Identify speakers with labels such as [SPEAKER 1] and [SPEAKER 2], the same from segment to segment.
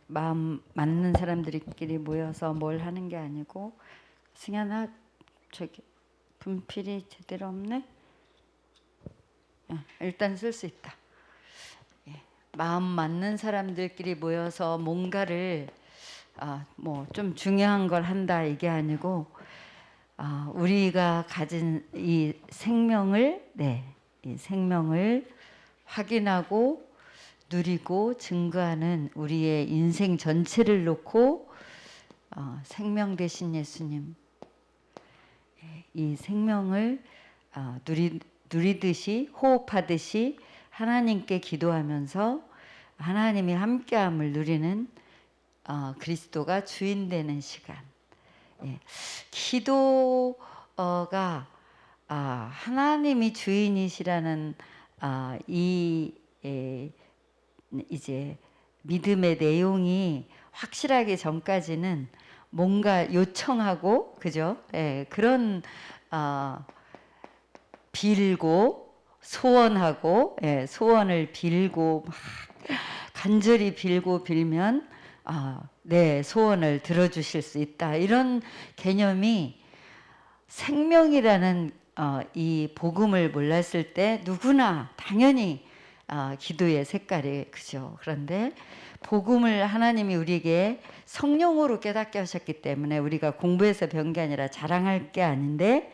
[SPEAKER 1] 마음 맞는 사람들끼리 모여서 뭘 하는 게 아니고, 승현아 저기 분필이 제대로 없네. 일단 쓸 수 있다. 마음 맞는 사람들끼리 모여서 뭔가를 뭐 좀 중요한 걸 한다 이게 아니고, 우리가 가진 이 생명을 이 생명을 확인하고 누리고 증거하는 우리의 인생 전체를 놓고 생명 되신 예수님, 이 생명을 누리듯이 호흡하듯이 하나님께 기도하면서 하나님이 함께함을 누리는 그리스도가 주인 되는 시간. 기도가 하나님이 주인이시라는 이제 믿음의 내용이 확실하기 전까지는 뭔가 요청하고, 그죠? 그런 빌고 소원하고, 소원을 빌고 막 간절히 빌고 빌면 내 소원을 들어주실 수 있다, 이런 개념이 생명이라는 이 복음을 몰랐을 때 누구나 당연히 기도의 색깔이 그죠. 그런데 복음을 하나님이 우리에게 성령으로 깨닫게 하셨기 때문에 우리가 공부해서 배운 게 아니라 자랑할 게 아닌데,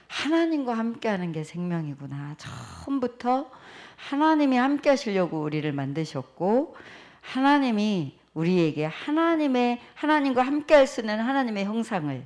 [SPEAKER 1] 하나님과 함께하는 게 생명이구나. 처음부터 하나님이 함께 하시려고 우리를 만드셨고, 하나님이 우리에게 하나님과 함께 할 수 있는 하나님의 형상을,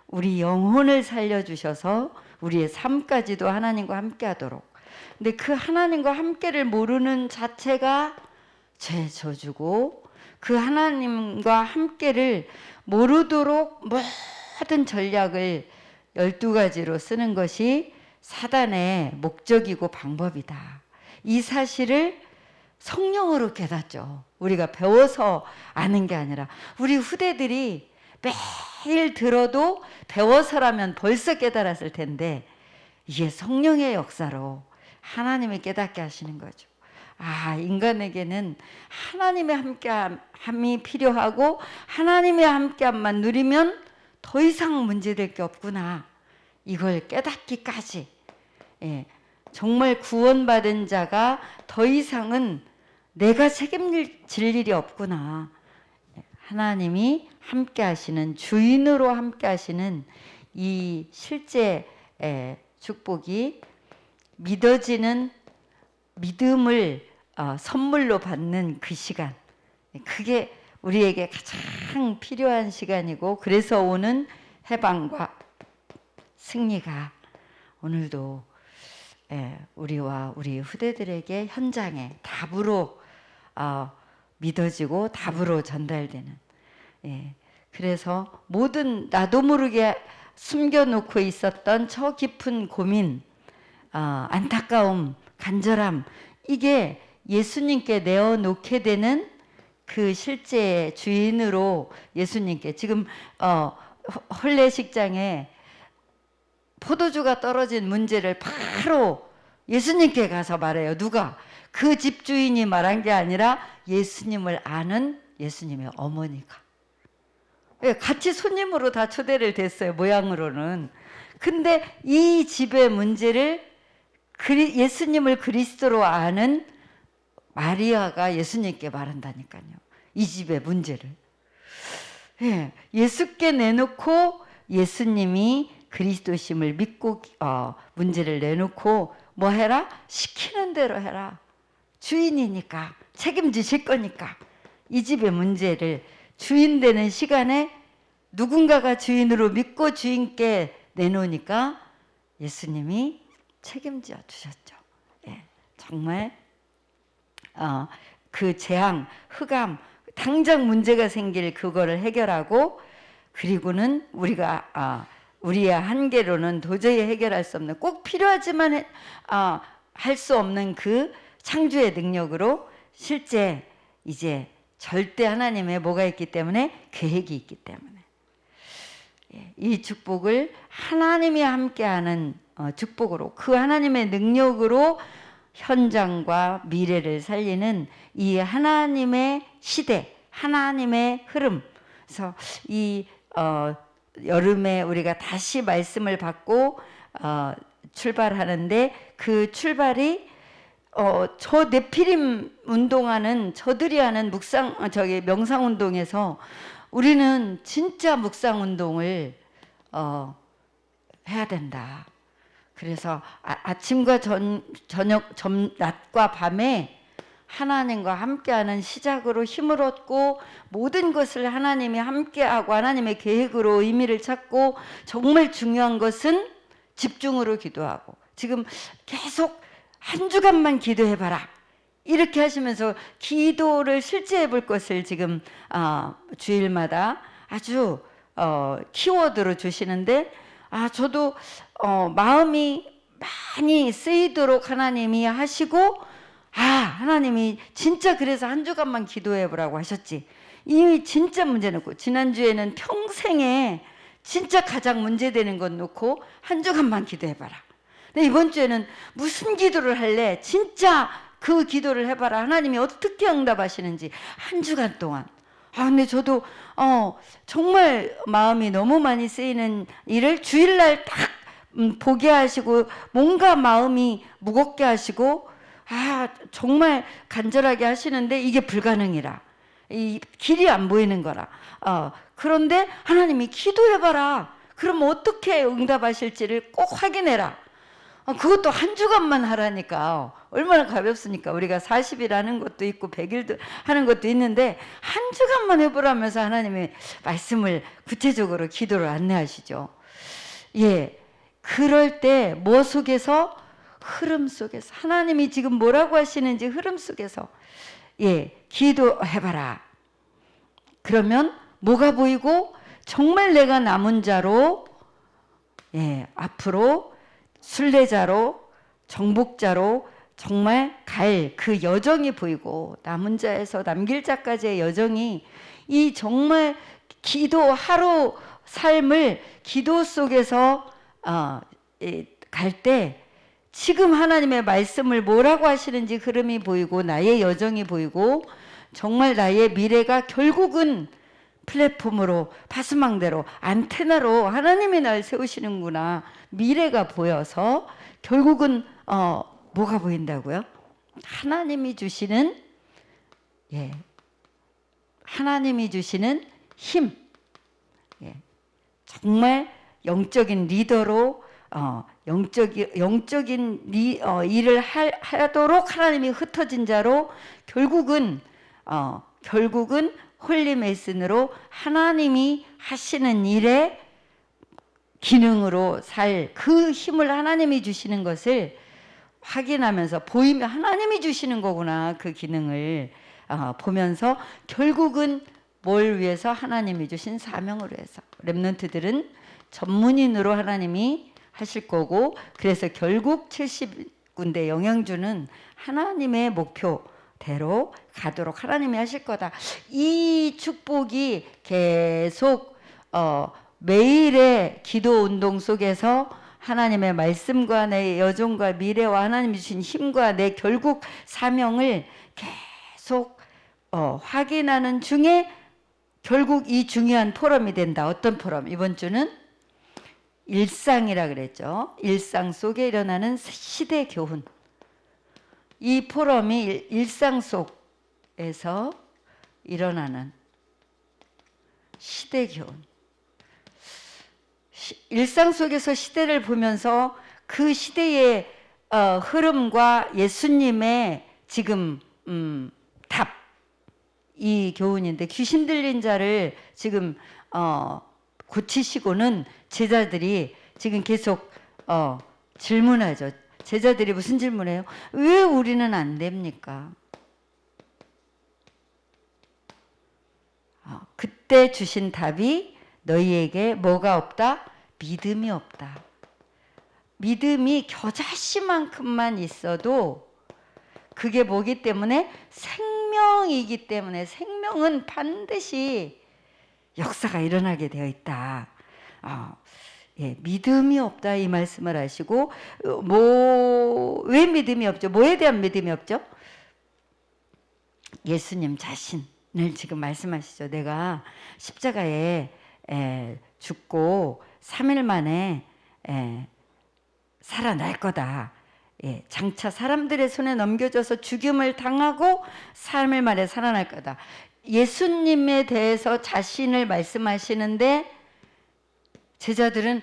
[SPEAKER 1] 우리 영혼을 살려주셔서 우리의 삶까지도 하나님과 함께 하도록. 근데 그 하나님과 함께를 모르는 자체가 죄 저주고, 그 하나님과 함께를 모르도록 모든 전략을 12가지로 쓰는 것이 사단의 목적이고 방법이다. 이 사실을 성령으로 깨닫죠. 우리가 배워서 아는 게 아니라, 우리 후대들이 매일 들어도 배워서라면 벌써 깨달았을 텐데, 이게 성령의 역사로 하나님이 깨닫게 하시는 거죠. 인간에게는 하나님의 함께함이 필요하고, 하나님의 함께함만 누리면 더 이상 문제될 게 없구나, 이걸 깨닫기까지. 정말 구원받은 자가 더 이상은 내가 책임질 일이 없구나. 하나님이 함께 하시는, 주인으로 함께 하시는 이 실제 축복이 믿어지는 믿음을 선물로 받는 그 시간, 그게 우리에게 가장 필요한 시간이고, 그래서 오는 해방과 승리가 오늘도 우리와 우리 후대들에게 현장에 답으로 믿어지고 답으로 전달되는, 그래서 모든 나도 모르게 숨겨놓고 있었던 저 깊은 고민, 안타까움, 간절함, 이게 예수님께 내어놓게 되는 그 실제 주인으로 예수님께, 지금 혼례식장에 포도주가 떨어진 문제를 바로 예수님께 가서 말해요. 누가? 그 집주인이 말한 게 아니라 예수님을 아는 예수님의 어머니가. 같이 손님으로 다 초대를 됐어요, 모양으로는. 근데 이 집의 문제를 예수님을 그리스도로 아는 마리아가 예수님께 말한다니까요, 이 집의 문제를. 예수께 내놓고 예수님이 그리스도심을 믿고 문제를 내놓고 뭐 해라? 시키는 대로 해라. 주인이니까, 책임지실 거니까. 이 집의 문제를 주인 되는 시간에 누군가가 주인으로 믿고 주인께 내놓으니까 예수님이 책임져 주셨죠. 정말 그 재앙, 흑암, 당장 문제가 생길 그거를 해결하고, 그리고는 우리가 우리의 한계로는 도저히 해결할 수 없는, 꼭 필요하지만 할 수 없는 그 창조의 능력으로 실제 이제 절대 하나님의 뭐가 있기 때문에, 계획이 있기 때문에, 이 축복을 하나님이 함께하는 축복으로, 그 하나님의 능력으로 현장과 미래를 살리는 이 하나님의 시대, 하나님의 흐름. 그래서 이 여름에 우리가 다시 말씀을 받고 출발하는데, 그 출발이 저 네피림 운동하는 저들이 하는 명상 운동에서 우리는 진짜 묵상 운동을 해야 된다. 그래서 아침과 저녁, 낮과 밤에 하나님과 함께하는 시작으로 힘을 얻고, 모든 것을 하나님이 함께하고 하나님의 계획으로 의미를 찾고, 정말 중요한 것은 집중으로 기도하고, 지금 계속 한 주간만 기도해봐라 이렇게 하시면서 기도를 실제해 볼 것을 지금 주일마다 아주 키워드로 주시는데, 저도 마음이 많이 쓰이도록 하나님이 하시고, 하나님이 진짜 그래서 한 주간만 기도해 보라고 하셨지. 이 진짜 문제는 없고, 지난주에는 평생에 진짜 가장 문제되는 건 놓고 한 주간만 기도해 봐라. 근데 이번 주에는 무슨 기도를 할래? 진짜 그 기도를 해봐라. 하나님이 어떻게 응답하시는지 한 주간 동안. 근데 저도 정말 마음이 너무 많이 쓰이는 일을 주일날 딱 보게 하시고, 뭔가 마음이 무겁게 하시고, 정말 간절하게 하시는데 이게 불가능이라, 이 길이 안 보이는 거라. 그런데 하나님이 기도해봐라. 그럼 어떻게 응답하실지를 꼭 확인해라. 그것도 한 주간만 하라니까 얼마나 가볍습니까? 우리가 40일 하는 것도 있고 100일도 하는 것도 있는데, 한 주간만 해보라면서 하나님의 말씀을 구체적으로 기도를 안내하시죠. 예, 그럴 때 뭐 속에서? 흐름 속에서, 하나님이 지금 뭐라고 하시는지 흐름 속에서 기도해봐라. 그러면 뭐가 보이고, 정말 내가 남은 자로, 앞으로 순례자로, 정복자로 정말 갈 그 여정이 보이고, 남은 자에서 남길 자까지의 여정이, 이 정말 기도 하루 삶을 기도 속에서 갈 때 지금 하나님의 말씀을 뭐라고 하시는지 흐름이 보이고, 나의 여정이 보이고, 정말 나의 미래가 결국은 플랫폼으로, 파수망대로, 안테나로 하나님이 날 세우시는구나, 미래가 보여서 결국은 뭐가 보인다고요? 하나님이 주시는 하나님이 주시는 힘, 정말 영적인 리더로 영적인 일을 하도록 하나님이 흩어진 자로, 결국은 홀리 메슨으로 하나님이 하시는 일에 기능으로 살 그 힘을 하나님이 주시는 것을 확인하면서, 보이면 하나님이 주시는 거구나, 그 기능을 보면서, 결국은 뭘 위해서? 하나님이 주신 사명을 위해서. 렘넌트들은 전문인으로 하나님이 하실 거고, 그래서 결국 70군데 영양주는 하나님의 목표대로 가도록 하나님이 하실 거다. 이 축복이 계속 매일의 기도 운동 속에서 하나님의 말씀과 내 여정과 미래와 하나님이 주신 힘과 내 결국 사명을 계속 확인하는 중에, 결국 이 중요한 포럼이 된다. 어떤 포럼? 이번 주는 일상이라 그랬죠. 일상 속에 일어나는 시대 교훈. 이 포럼이 일상 속에서 일어나는 시대 교훈. 일상 속에서 시대를 보면서 그 시대의 흐름과 예수님의 지금 답, 이 교훈인데, 귀신 들린 자를 지금 고치시고는 제자들이 지금 계속 질문하죠. 제자들이 무슨 질문해요? 왜 우리는 안 됩니까? 그때 주신 답이, 너희에게 뭐가 없다? 믿음이 없다. 믿음이 겨자씨만큼만 있어도 그게 뭐기 때문에? 생명이기 때문에, 생명은 반드시 역사가 일어나게 되어 있다. 예, 믿음이 없다 이 말씀을 하시고 왜 믿음이 없죠? 뭐에 대한 믿음이 없죠? 예수님 자신을 지금 말씀하시죠. 내가 십자가에 죽고 3일 만에 살아날 거다. 예, 장차 사람들의 손에 넘겨져서 죽임을 당하고 3일 만에 살아날 거다. 예수님에 대해서 자신을 말씀하시는데 제자들은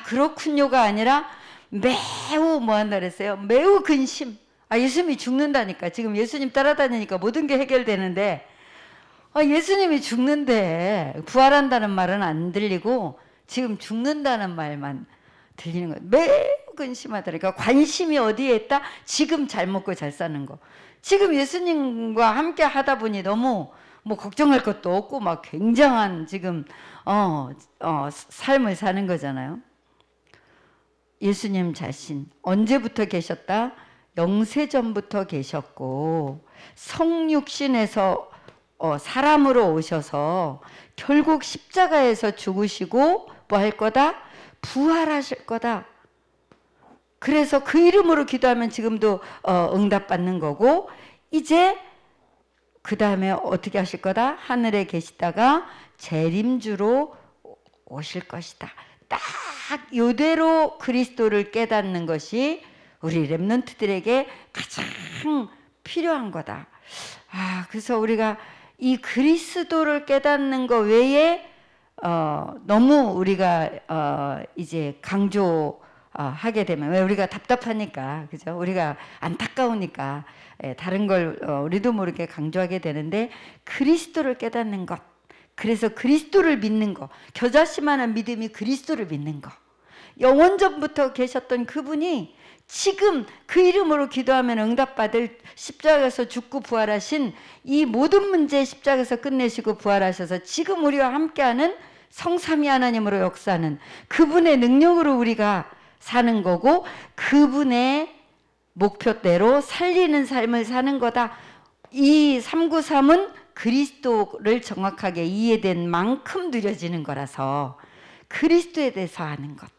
[SPEAKER 1] 그렇군요가 아니라 매우 뭐한다 그랬어요? 매우 근심. 예수님이 죽는다니까. 지금 예수님 따라다니니까 모든 게 해결되는데 예수님이 죽는데 부활한다는 말은 안 들리고 지금 죽는다는 말만 들리는 거예요. 매우 근심하더라니까. 관심이 어디에 있다? 지금 잘 먹고 잘 사는 거. 지금 예수님과 함께 하다 보니 너무 뭐 걱정할 것도 없고 막 굉장한 지금 삶을 사는 거잖아요. 예수님 자신 언제부터 계셨다? 영세전부터 계셨고 성육신에서 사람으로 오셔서 결국 십자가에서 죽으시고 뭐 할 거다? 부활하실 거다. 그래서 그 이름으로 기도하면 지금도 응답받는 거고 이제 그 다음에 어떻게 하실 거다? 하늘에 계시다가 재림주로 오실 것이다. 딱 이대로 그리스도를 깨닫는 것이 우리 렘넌트들에게 가장 필요한 거다. 그래서 우리가 이 그리스도를 깨닫는 것 외에 너무 우리가 이제 강조하게 되면 왜 우리가 답답하니까 그죠? 우리가 안타까우니까 다른 걸 우리도 모르게 강조하게 되는데 그리스도를 깨닫는 것. 그래서 그리스도를 믿는 거. 겨자씨만한 믿음이 그리스도를 믿는 거. 영원전부터 계셨던 그분이 지금 그 이름으로 기도하면 응답받을 십자가에서 죽고 부활하신 이 모든 문제 십자가에서 끝내시고 부활하셔서 지금 우리와 함께하는 성삼위 하나님으로 역사하는 그분의 능력으로 우리가 사는 거고 그분의 목표대로 살리는 삶을 사는 거다. 이 393은 그리스도를 정확하게 이해된 만큼 누려지는 거라서 그리스도에 대해서 아는 것.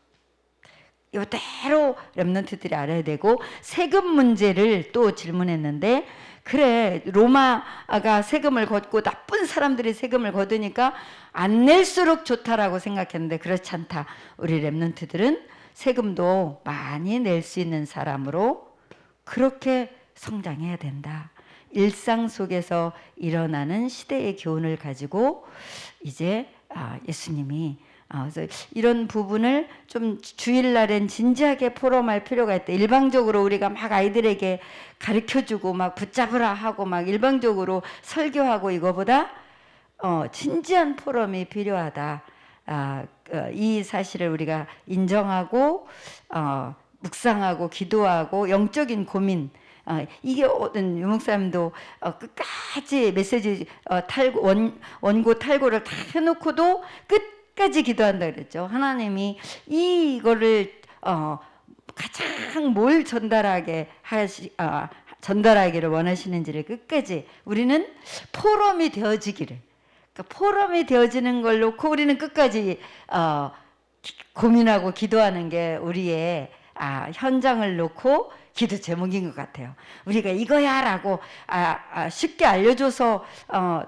[SPEAKER 1] 이대로 렘넌트들이 알아야 되고 세금 문제를 또 질문했는데 그래 로마가 세금을 걷고 나쁜 사람들이 세금을 거두니까 안 낼수록 좋다라고 생각했는데 그렇지 않다. 우리 렘넌트들은 세금도 많이 낼 수 있는 사람으로 그렇게 성장해야 된다. 일상 속에서 일어나는 시대의 교훈을 가지고 이제 예수님이 그래서 이런 부분을 좀 주일날엔 진지하게 포럼할 필요가 있다. 일방적으로 우리가 막 아이들에게 가르쳐주고 막 붙잡으라 하고 막 일방적으로 설교하고 이거보다 진지한 포럼이 필요하다. 이 사실을 우리가 인정하고 묵상하고 기도하고 영적인 고민 이게 어떤 유목사님도 끝까지 메시지 원고 탈고를 다 해놓고도 끝까지 기도한다 그랬죠. 하나님이 이거를 가장 뭘 전달하기를 원하시는지를 끝까지 우리는 포럼이 되어지기를 그러니까 포럼이 되어지는 걸 놓고 우리는 끝까지 고민하고 기도하는 게 우리의 현장을 놓고 기도 제목인 것 같아요. 우리가 이거야 라고 쉽게 알려줘서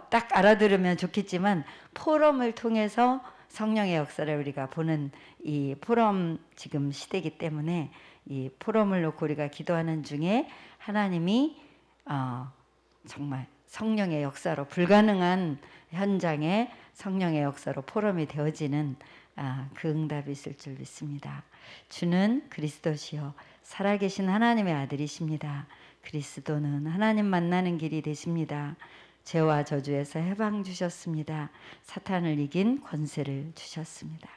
[SPEAKER 1] 딱 알아들으면 좋겠지만 포럼을 통해서 성령의 역사를 우리가 보는 이 포럼 지금 시대이기 때문에 이 포럼을 놓고 우리가 기도하는 중에 하나님이 정말 성령의 역사로 불가능한 현장에 성령의 역사로 포럼이 되어지는 그 응답이 있을 줄 믿습니다. 주는 그리스도시요 살아계신 하나님의 아들이십니다. 그리스도는 하나님 만나는 길이 되십니다. 죄와 저주에서 해방 주셨습니다. 사탄을 이긴 권세를 주셨습니다.